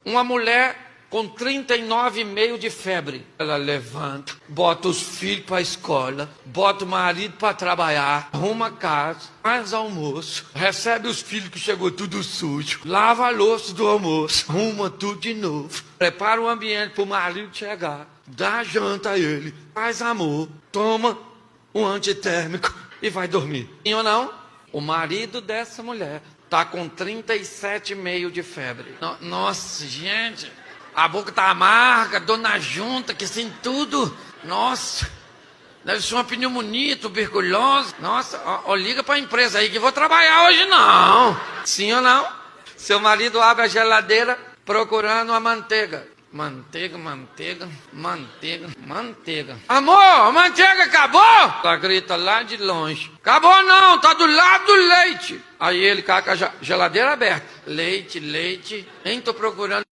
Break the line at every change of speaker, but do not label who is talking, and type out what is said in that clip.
Uma mulher com 39,5 de febre. Ela levanta, bota os filhos para a escola, bota o marido para trabalhar, arruma a casa, faz almoço, recebe os filhos que chegou tudo sujo, lava a louça do almoço, arruma tudo de novo, prepara o ambiente para o marido chegar, dá janta a ele, faz amor, toma um antitérmico e vai dormir. Sim ou não? O marido dessa mulher está com 37,5 de febre. Nossa, gente... A boca tá amarga, dor na junta, que assim tudo. Nossa, deve ser uma pneumonia, tuberculose. Nossa, liga pra empresa aí que eu vou trabalhar hoje não. Sim ou não? Seu marido abre a geladeira procurando uma manteiga. Manteiga. Amor, a manteiga acabou? Ela grita lá de longe. Acabou não, tá do lado do leite. Aí ele com a geladeira aberta. Leite. Nem tô procurando.